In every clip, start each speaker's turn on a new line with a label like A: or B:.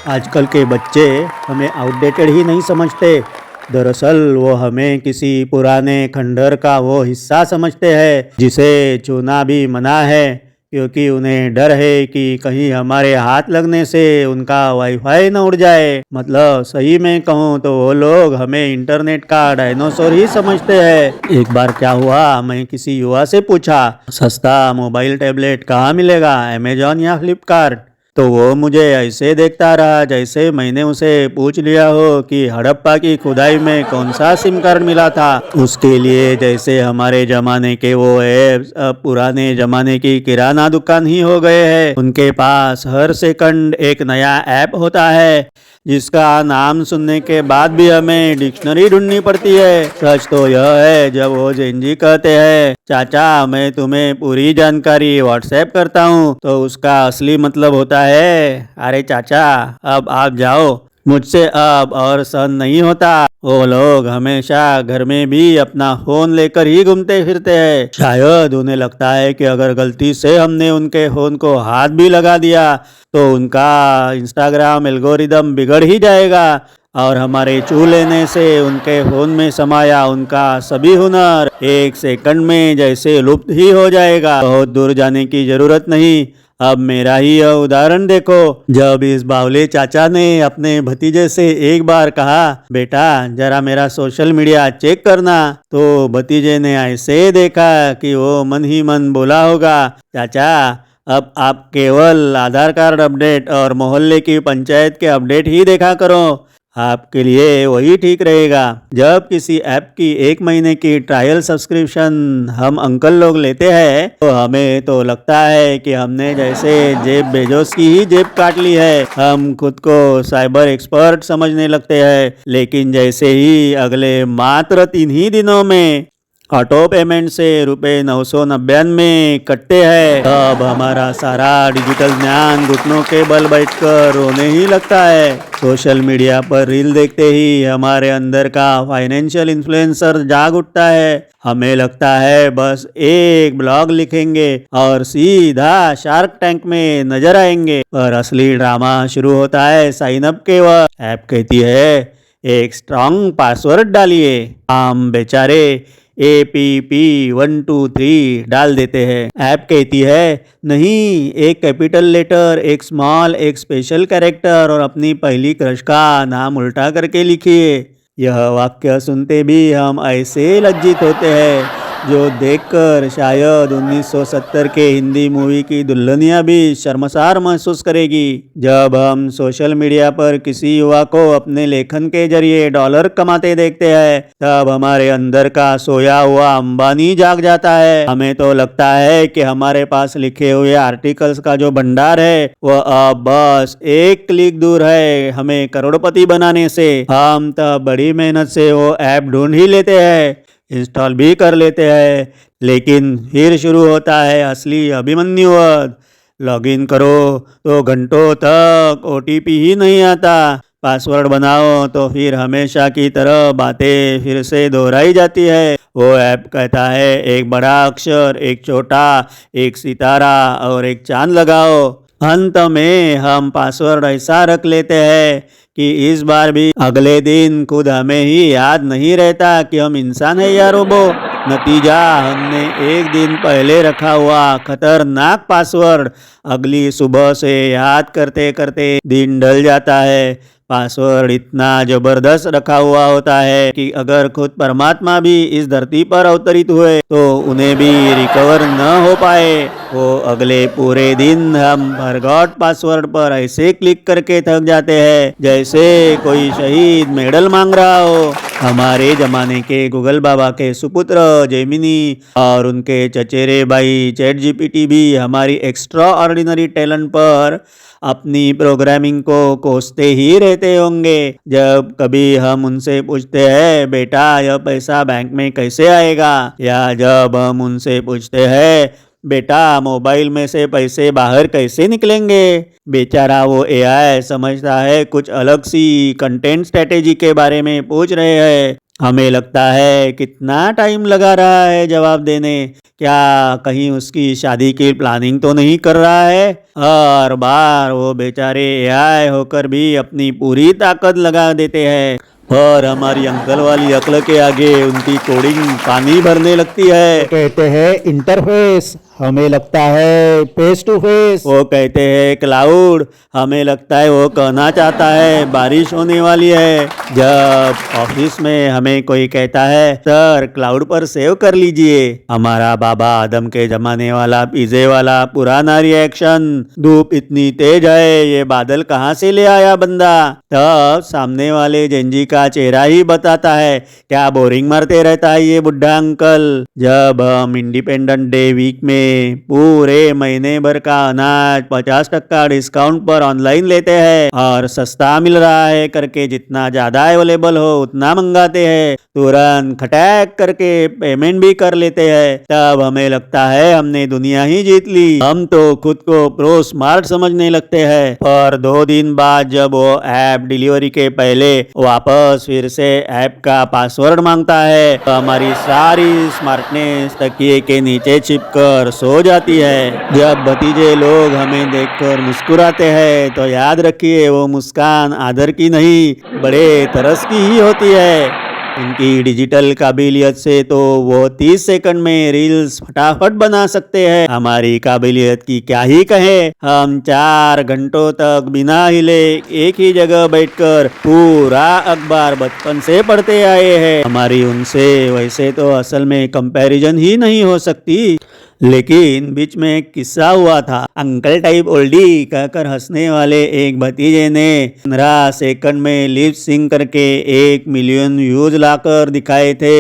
A: आजकल के बच्चे हमें आउटडेटेड ही नहीं समझते। दरअसल वो हमें किसी पुराने खंडहर का वो हिस्सा समझते हैं जिसे छूना भी मना है, क्योंकि उन्हें डर है कि कहीं हमारे हाथ लगने से उनका वाईफाई न उड़ जाए। मतलब सही में कहूँ तो वो लोग हमें इंटरनेट का डायनासोर ही समझते हैं। एक बार क्या हुआ, मैं किसी युवा से पूछा, सस्ता मोबाइल टैबलेट कहाँ मिलेगा, अमेजॉन या फ्लिपकार्ट? तो वो मुझे ऐसे देखता रहा जैसे मैंने उसे पूछ लिया हो कि हड़प्पा की खुदाई में कौन सा सिम कार्ड मिला था। उसके लिए जैसे हमारे जमाने के वो ऐप्स अब पुराने जमाने की किराना दुकान ही हो गए हैं। उनके पास हर सेकंड एक नया ऐप होता है जिसका नाम सुनने के बाद भी हमें डिक्शनरी ढूंढनी पड़ती है। सच तो यह है, जब वो जेनजी कहते हैं चाचा मैं तुम्हें पूरी जानकारी व्हाट्सएप करता हूँ, तो उसका असली मतलब होता है अरे चाचा अब आप जाओ, मुझसे अब और सहन नहीं होता। वो लोग हमेशा घर में भी अपना फोन लेकर ही घूमते फिरते हैं। शायद उन्हें लगता है कि अगर गलती से हमने उनके फोन को हाथ भी लगा दिया तो उनका इंस्टाग्राम एल्गोरिदम बिगड़ ही जाएगा और हमारे छू लेने से उनके फोन में समाया उनका सभी हुनर एक सेकंड में जैसे लुप्त ही हो जाएगा। बहुत दूर जाने की जरूरत नहीं, अब मेरा ही यह उदाहरण देखो। जब इस बावले चाचा ने अपने भतीजे से एक बार कहा बेटा जरा मेरा सोशल मीडिया चेक करना, तो भतीजे ने ऐसे देखा कि वो मन ही मन बोला होगा चाचा अब आप केवल आधार कार्ड अपडेट और मोहल्ले की पंचायत के अपडेट ही देखा करो, आपके लिए वही ठीक रहेगा। जब किसी ऐप की 1 महीने की ट्रायल सब्सक्रिप्शन हम अंकल लोग लेते हैं तो हमें तो लगता है कि हमने जैसे जेफ बेजोस की ही जेब काट ली है। हम खुद को साइबर एक्सपर्ट समझने लगते हैं, लेकिन जैसे ही अगले मात्र 3 ही दिनों में ऑटो पेमेंट से ₹999 कटते हैं, तब हमारा सारा डिजिटल ज्ञान घुटनों के बल बैठकर रोने ही लगता है। सोशल मीडिया पर रील देखते ही हमारे अंदर का फाइनेंशियल इन्फ्लुएंसर जाग उठता है। हमें लगता है बस एक ब्लॉग लिखेंगे और सीधा शार्क टैंक में नजर आएंगे, पर असली ड्रामा शुरू होता है साइन अप के वक्त। ऐप कहती है एक स्ट्रॉन्ग पासवर्ड डालिए, हम बेचारे APP123 डाल देते हैं। ऐप कहती है नहीं, एक कैपिटल लेटर, एक स्मॉल, एक स्पेशल कैरेक्टर और अपनी पहली क्रश का नाम उल्टा करके लिखिए। यह वाक्य सुनते भी हम ऐसे लज्जित होते हैं जो देखकर शायद 1970 के हिंदी मूवी की दुल्हनिया भी शर्मसार महसूस करेगी। जब हम सोशल मीडिया पर किसी युवा को अपने लेखन के जरिए डॉलर कमाते देखते हैं, तब हमारे अंदर का सोया हुआ अंबानी जाग जाता है। हमें तो लगता है कि हमारे पास लिखे हुए आर्टिकल्स का जो भंडार है वह अब बस एक क्लिक दूर है हमें करोड़पति बनाने से। हम तब बड़ी मेहनत से वो ऐप ढूंढ ही लेते हैं, इंस्टॉल भी कर लेते हैं, लेकिन फिर शुरू होता है असली अभिमन्यु वध। लॉगिन करो तो घंटों तक OTP ही नहीं आता, पासवर्ड बनाओ तो फिर हमेशा की तरह बातें फिर से दोहराई जाती है। वो ऐप कहता है एक बड़ा अक्षर, एक छोटा, एक सितारा और एक चांद लगाओ। अंत में हम पासवर्ड ऐसा रख लेते हैं कि इस बार भी अगले दिन खुद हमें ही याद नहीं रहता कि हम इंसान है या रोबो। नतीजा, हमने एक दिन पहले रखा हुआ खतरनाक पासवर्ड अगली सुबह से याद करते करते दिन ढल जाता है। पासवर्ड इतना जबरदस्त रखा हुआ होता है कि अगर खुद परमात्मा भी इस धरती पर अवतरित हुए तो उन्हें भी रिकवर न हो पाए। वो अगले पूरे दिन हम फॉरगॉट पासवर्ड पर ऐसे क्लिक करके थक जाते हैं जैसे कोई शहीद मेडल मांग रहा हो। हमारे जमाने के गूगल बाबा के सुपुत्र जेमिनी और उनके चचेरे भाई चैट GPT भी हमारी एक्स्ट्रा ऑर्डिनरी टैलेंट पर अपनी प्रोग्रामिंग को कोसते ही रहते होंगे। जब कभी हम उनसे पूछते हैं बेटा यह पैसा बैंक में कैसे आएगा, या जब हम उनसे पूछते हैं बेटा मोबाइल में से पैसे बाहर कैसे निकलेंगे, बेचारा वो AI समझता है कुछ अलग सी कंटेंट स्ट्रेटेजी के बारे में पूछ रहे हैं। हमें लगता है कितना टाइम लगा रहा है जवाब देने, क्या कहीं उसकी शादी की प्लानिंग तो नहीं कर रहा है। हर बार वो बेचारे एआई होकर भी अपनी पूरी ताकत लगा देते हैं और हमारी अंकल वाली अक्ल के आगे उनकी कोडिंग पानी भरने लगती है।
B: कहते हैं इंटरफेस, हमें लगता है फेस टू फेस।
A: वो कहते हैं क्लाउड, हमें लगता है वो कहना चाहता है बारिश होने वाली है। जब ऑफिस में हमें कोई कहता है सर क्लाउड पर सेव कर लीजिए, हमारा बाबा आदम के जमाने वाला पिज्जे वाला पुराना रिएक्शन, धूप इतनी तेज है ये बादल कहाँ से ले आया बंदा। तब सामने वाले जेंजी का चेहरा ही बताता है क्या बोरिंग मारते रहता है ये बुढ़ा अंकल। जब हम इंडिपेंडेंट डे वीक में पूरे महीने भर का अनाज 50% डिस्काउंट पर ऑनलाइन लेते हैं और सस्ता मिल रहा है करके जितना ज्यादा अवेलेबल हो उतना मंगाते हैं, तुरंत खटैक करके पेमेंट भी कर लेते हैं, तब हमें लगता है हमने दुनिया ही जीत ली। हम तो खुद को प्रो स्मार्ट समझने लगते हैं और 2 दिन बाद जब वो ऐप डिलीवरी के पहले वापस फिर से ऐप का पासवर्ड मांगता है तो हमारी सारी स्मार्टनेस तकिए के नीचे छिपकर सो जाती है। जब भतीजे लोग हमें देखकर मुस्कुराते हैं तो याद रखिए वो मुस्कान आदर की नहीं बड़े तरस की ही होती है। उनकी डिजिटल काबिलियत से तो वो 30 सेकंड में रील्स फटाफट बना सकते हैं, हमारी काबिलियत की क्या ही कहे। हम 4 घंटों तक बिना हिले एक ही जगह बैठकर पूरा अखबार बचपन से पढ़ते आए हैं। हमारी उनसे वैसे तो असल में कंपैरिजन ही नहीं हो सकती, लेकिन बीच में एक किस्सा हुआ था। अंकल टाइप ओल्डी कहकर हंसने वाले एक भतीजे ने 15 सेकंड में लिप सिंक करके 1 मिलियन व्यूज लाकर दिखाए थे।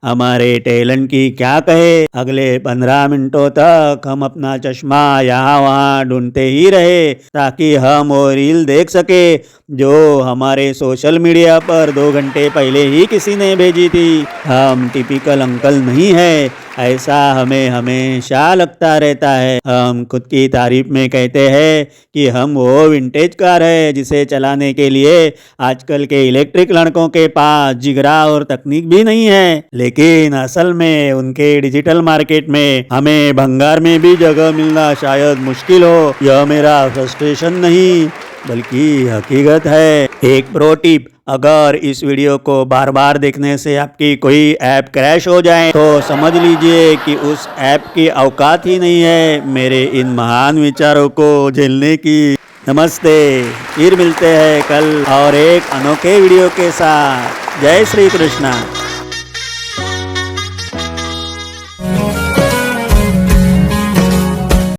A: हमारे टैलेंट की क्या कहे, अगले 15 मिनटों तक हम अपना चश्मा यहाँ वहाँ ढूंढते ही रहे ताकि हम वो रील देख सके जो हमारे सोशल मीडिया पर 2 घंटे पहले ही किसी ने भेजी थी। हम टिपिकल अंकल नहीं है, ऐसा हमें हमेशा लगता रहता है। हम खुद की तारीफ में कहते हैं कि हम वो विंटेज कार है जिसे चलाने के लिए आजकल के इलेक्ट्रिक लड़कों के पास जिगरा और तकनीक भी नहीं है, लेकिन असल में उनके डिजिटल मार्केट में हमें भंगार में भी जगह मिलना शायद मुश्किल हो। यह मेरा फ्रस्ट्रेशन नहीं बल्कि हकीकत है। एक प्रो टिप, अगर इस वीडियो को बार बार देखने से आपकी कोई ऐप क्रैश हो जाए तो समझ लीजिए कि उस ऐप की औकात ही नहीं है मेरे इन महान विचारों को झेलने की। नमस्ते, फिर मिलते हैं कल और एक अनोखे वीडियो के साथ। जय श्री कृष्णा।